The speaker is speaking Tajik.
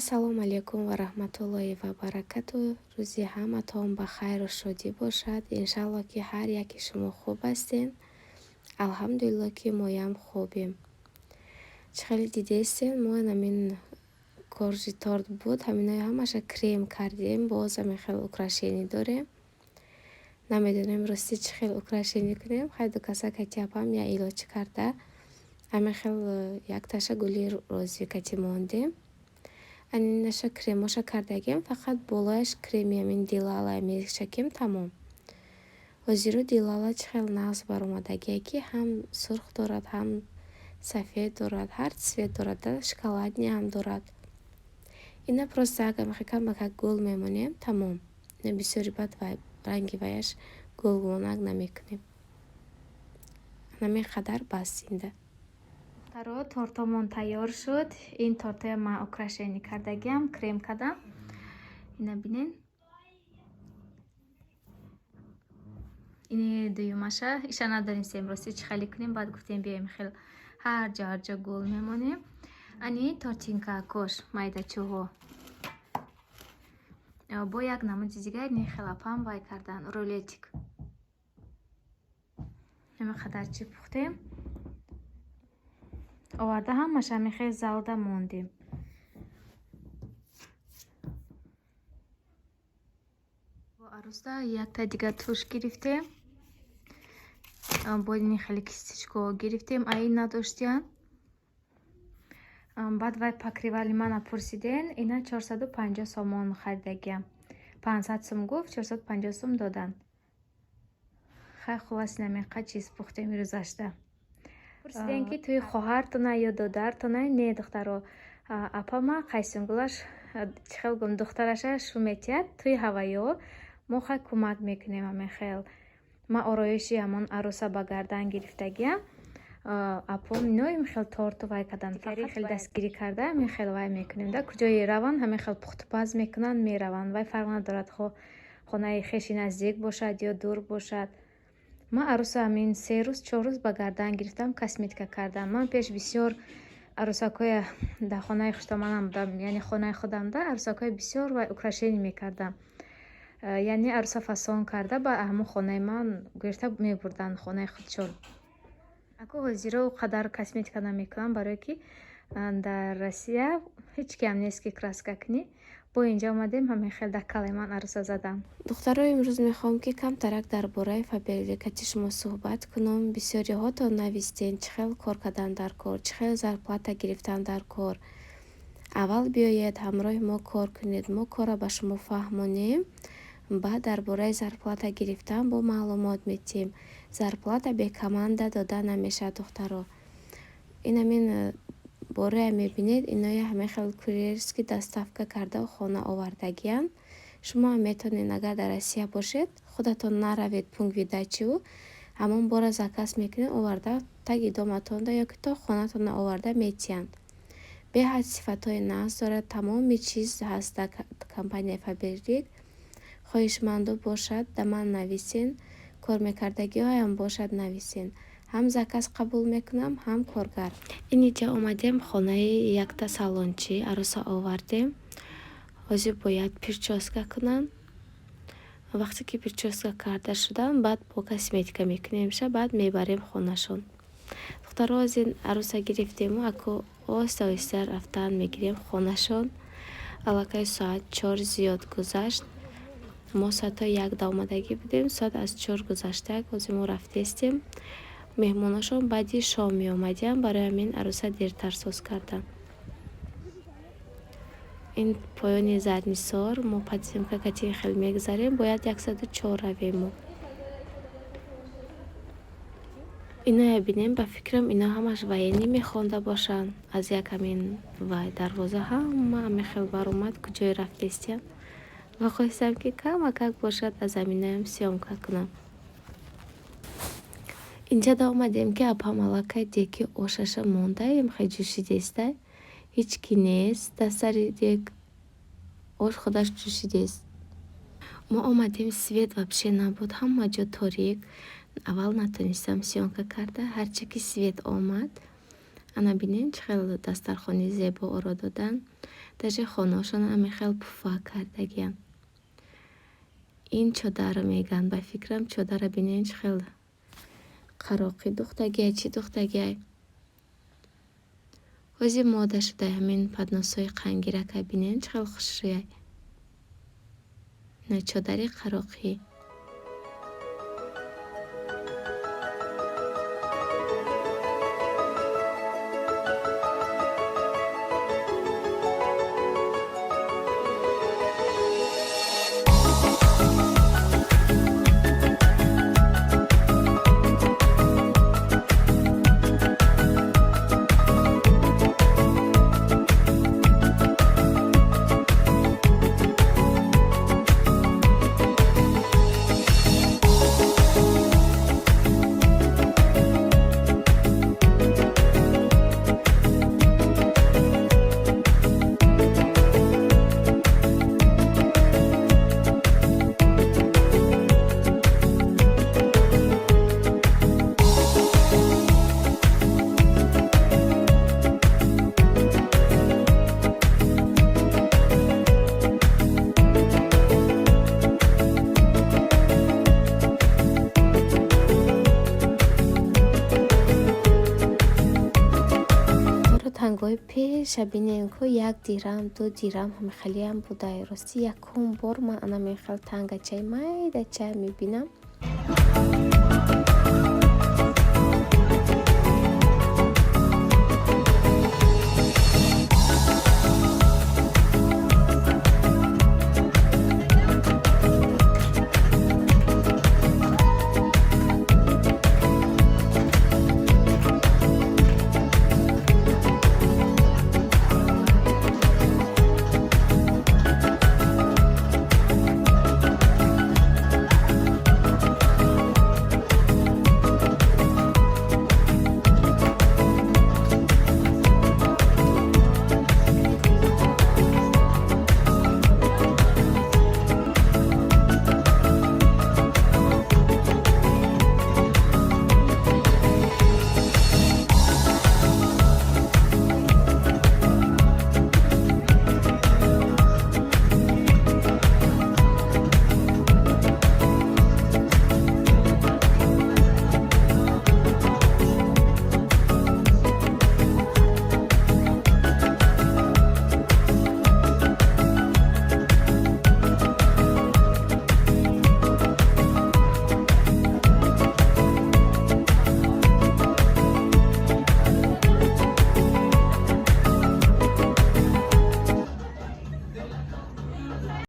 Ассалому алейкум ва раҳматуллоҳи ва баракату. Рӯзи ҳаматон ба хайру шодӣ бошад. Иншалло ки ҳар яки шумо хуб ҳастен. Алҳамдулилло ки моям хубем. Чӣ хеле дидестен, мо намин коржи торт буд, ҳаминои ҳамаша крем кардем, боз ҳамин хел украшение дорем. Намедонем рости чӣ хел украшение кунем. Хайду каса кати апам я илочи карда ҳамин хел як таша гули розӣ кати мондем. Анинаша кремоша кардагем, фақат болояш креми амин дилала мешакем тамом. ҳозиру дилала чӣ хел нағз баромадагие ки ҳам сурх дорад, ҳам сафед дорад, ҳар цвет дорад, шоколадни ҳам дорад. Ина просто агар мехикам ба как гул мемонем тамом. Ина бисёри бад ранги ваяш гулгунак намекунем. Намин қадар бас инда. Тортамон тайёр шуд. Ин тортая ма украшение кардагиам, крем кардам. Ина бинен. Ини дуюмаша. Иша надонистем рости чӣ хеле кунем, баъд гуфтем биёем хел ҳар ҷо гул мемонем. Ани тортинка кош майдачӯҳо. Бо як намуди дигар ин хел апам вай кардан рулетик. Ҳамин қадар чӣ пухтем. Оварда ҳамаша мехел залда мондем. Бо аруста якта дигар туш гирифтем. Бо ин хеле кистичко гирифтем, ай надоштиян. Баъд вай покривали мана пурсиден, ина 450 сомон харидагиам. 500 сом гуфт, 450 сом додан. Хай хулас намеқа чиз пухтем рӯзашта. Пурсиден ки туи хоҳартона ё додаратона? Не духтаро, апама қайсингулаш чӣ хел гум духтараша шу метиҳад туи ҳаваё. Мо хай кӯмак мекунем ҳамин хел. Ма ороиши ҳамон аруса ба гардан гирифтагиам. Апом ноим хел торту вай кардан. Фақат хел дастгирӣ карда ҳамин хел вай мекунем. Да куҷое раванд ҳамин хел пухтупаз мекунанд, мераванд. Вай фарқ надорад хонаи хеши наздик бошад ё дур бошад. Ма аруса ҳамин 3 рӯз 4 рӯз ба гардан гирифтам, косметика кардам. Ман пеш бисёр арусакоя дар хонаи хуштаманам будам, яъне хонаи худам да арусакоя бисёр вай украшение мекардам. Яъне аруса фасон карда ба ҳамон хонаи ман гирифта мебурданд, хонаи худшон. Аку ҳозиро қадар косметика намекунам, барое ки дар Россия ҳеҷ киам нест ки краска кунӣ. Бо инҷа омадем ҳамин хел дар калаи ман аруса задам. Духтаро, имрӯз мехоҳам ки камтарак дар бораи фабрикати шумо суҳбат кунам. Бисёриҳотон навистен чӣ хел кор кардан дар кор, чӣ хел зарплата гирифтан дар кор. Аввал биёед ҳамроҳи мо кор кунед, мо корро ба шумо фаҳмонем. Баъд дар бораи зарплата гирифтан бо маълумот метиҳем. Зарплата бекоманда дода намешавад духтаро. Ин ҳамин бораи мебинед, иноя ҳамин хел курьерски доставка карда хона овардагиянд. Шумо ҳам метавонед, агар дар Россия бошед, худатон наравед пункт видачиву, ҳамон бора заказ мекунед, оварда таги доматонда ё ки то хонатон оварда метиҳанд. Беҳад сифатҳои нағз дорад, тамоми чиз ҳаст дар компанияи фабрик. хоҳишмандо бошад да ман нависен, кор мекардагиҳоям бошад нависен. ҳам заказ қабул мекунам, ҳам коргар. Инҷа омадем хонаи якта салончи аруса овардем. ҳозир бояд прическа кунам. вақте ки прическа карда шудан, баъд бо косметика мекунемша, баъд мебарем хонашон. духтаро, ҳозир аруса гирифтему, аку оҳиста оҳиста рафтан мегирем хонашон. аллакай соат 4 зиёд гузашт. мо соати 1 да омадагӣ будем, соат аз 4 гузашта. ҳозир мо рафтестем. меҳмонашон баъди шом меомадиам, барои ҳамин аруса дертар соз кардам. ин поёни зарнисор, мо подземка кати хел мегзарем, бояд 104 равем. иноя бинем, ба фикрам ино ҳамаш военӣ мехонда бошанд. аз як ҳамин вай дарвоза ҳама ҳамин хел баромад, куҷое рафтестиам. ва хоҳистам ки камакак бошад, аз заминаям сёмка кунам. инҷа да омадем ки апам аллакай деки ошаша мондаем, хай ҷӯшидеста. ҳеҷ ки нест, дар сари дек ош худаш ҷӯшидест. мо омадем, свет вобше набуд, ҳама ҷо торик. аввал натонистам сёмка карда, ҳарчи ки свет омад, ана бинен чӣ хел дастархони зебо оро додан. Даже хонаашон ами хел пуфа кардагиян. Ин чодаро меган, ба фикрам чодара бинен чӣ хел қароқӣ духтагиай, чӣ духтагиай. ҳози мода шудай ҳамин падносҳои қангирака бинен чӣ хел хушрӯяй. На чодари қароқӣ. тангои пеш бинем ко 1 дирам 2 дирам ҳамихелиам будай. Рости якум бор ман ана мехел тангачай майдачай мебинам.